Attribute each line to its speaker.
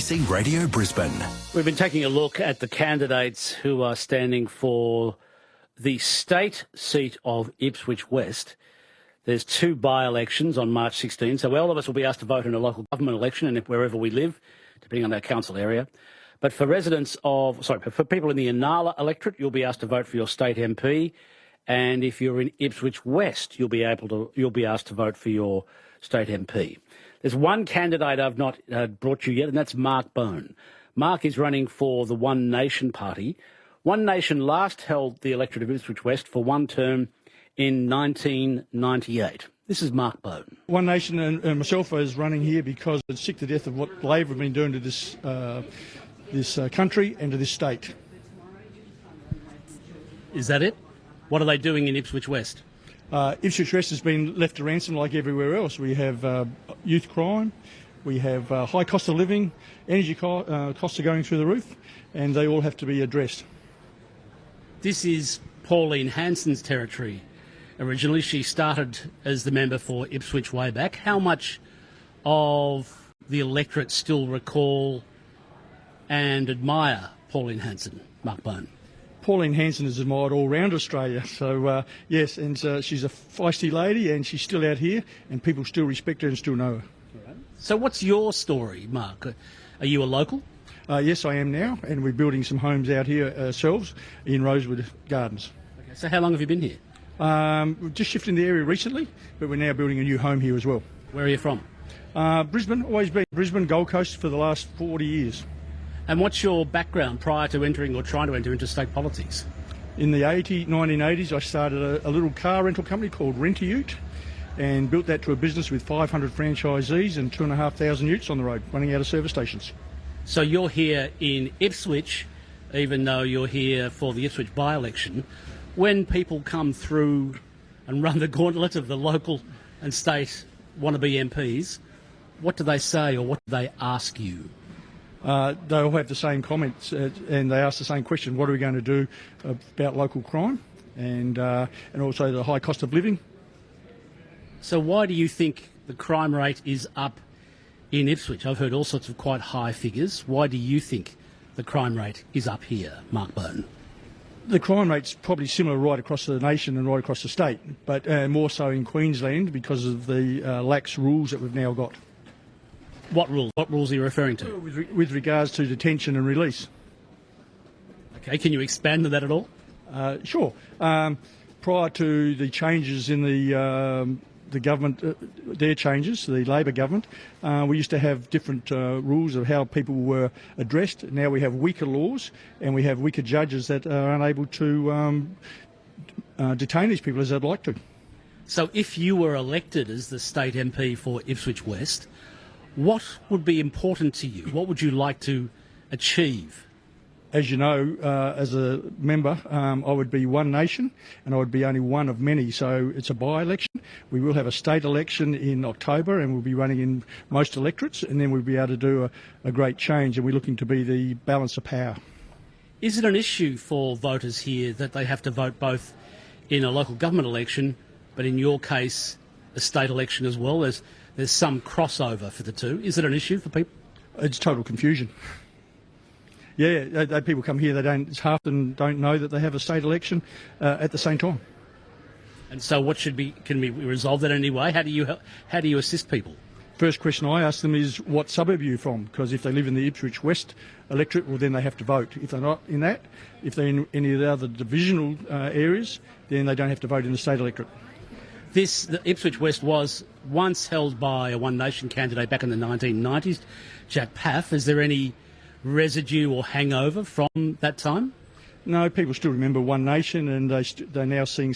Speaker 1: ABC Radio Brisbane.
Speaker 2: We've been taking a look at the candidates who are standing for the state seat of Ipswich West. There's 2 by-elections on March 16, so all of us will be asked to vote in a local government election and wherever we live, depending on our council area. But for for people in the Inala electorate, you'll be asked to vote for your state MP, and if you're in Ipswich West, you'll be asked to vote for your state MP. There's one candidate I've not brought you yet, and that's Mark Bone. Mark is running for the One Nation party. One Nation last held the electorate of Ipswich West for one term in 1998. This is Mark Bone.
Speaker 3: One Nation and myself is running here because I'm sick to death of what Labor have been doing to this country and to this state.
Speaker 2: Is that it? What are they doing in Ipswich West?
Speaker 3: Ipswich West has been left to ransom like everywhere else. We have youth crime, we have high cost of living, energy costs are going through the roof, and they all have to be addressed.
Speaker 2: This is Pauline Hanson's territory. Originally, she started as the member for Ipswich way back. How much of the electorate still recall and admire Pauline Hanson, Mark Bone?
Speaker 3: Pauline Hanson is admired all round Australia, so yes, and she's a feisty lady and she's still out here and people still respect her and still know her.
Speaker 2: Right. So what's your story, Mark? Are you a local?
Speaker 3: Yes, I am now, and we're building some homes out here ourselves in Rosewood Gardens.
Speaker 2: Okay, so how long have you been here?
Speaker 3: We've just shifted in the area recently, but we're now building a new home here as well.
Speaker 2: Where are you from?
Speaker 3: Brisbane, always been Brisbane, Gold Coast for the last 40 years.
Speaker 2: And what's your background prior to entering or trying to enter into state politics?
Speaker 3: In the 1980s, I started a little car rental company called Rent-A-Ute and built that to a business with 500 franchisees and 2,500 utes on the road, running out of service stations.
Speaker 2: So you're here in Ipswich, even though you're here for the Ipswich by-election. When people come through and run the gauntlet of the local and state wannabe MPs, what do they say or what do they ask you?
Speaker 3: They all have the same comments and they ask the same question: what are we going to do about local crime and also the high cost of living?
Speaker 2: So why do you think the crime rate is up in Ipswich? I've heard all sorts of quite high figures. Why do you think the crime rate is up here, Mark Bone?
Speaker 3: The crime rate's probably similar right across the nation and right across the state, but more so in Queensland because of the lax rules that we've now got.
Speaker 2: What rules? What rules are you referring to?
Speaker 3: With regards to detention and release.
Speaker 2: Okay, can you expand on that at all?
Speaker 3: Sure. Prior to the changes in the government, their changes, the Labor government, we used to have different rules of how people were addressed. Now we have weaker laws and we have weaker judges that are unable to detain these people as they'd like to.
Speaker 2: So if you were elected as the state MP for Ipswich West, what would be important to you? What would you like to achieve?
Speaker 3: As you know, as a member, I would be One Nation and I would be only one of many. So it's a by-election. We will have a state election in October and we'll be running in most electorates, and then we'll be able to do a great change, and we're looking to be the balance of power.
Speaker 2: Is it an issue for voters here that they have to vote both in a local government election, but in your case, a state election as well? There's some crossover for the two. Is it an issue for people?
Speaker 3: It's total confusion. Yeah, people come here, half of them don't know that they have a state election at the same time.
Speaker 2: And so can we resolve that in any way? How do you assist people?
Speaker 3: First question I ask them is, what suburb are you from? Because if they live in the Ipswich West electorate, well, then they have to vote. If they're not in that, if they're in any of the other divisional areas, then they don't have to vote in the state electorate.
Speaker 2: The Ipswich West was once held by a One Nation candidate back in the 1990s, Jack Paff. Is there any residue or hangover from that time?
Speaker 3: No, people still remember One Nation, and they're now seeing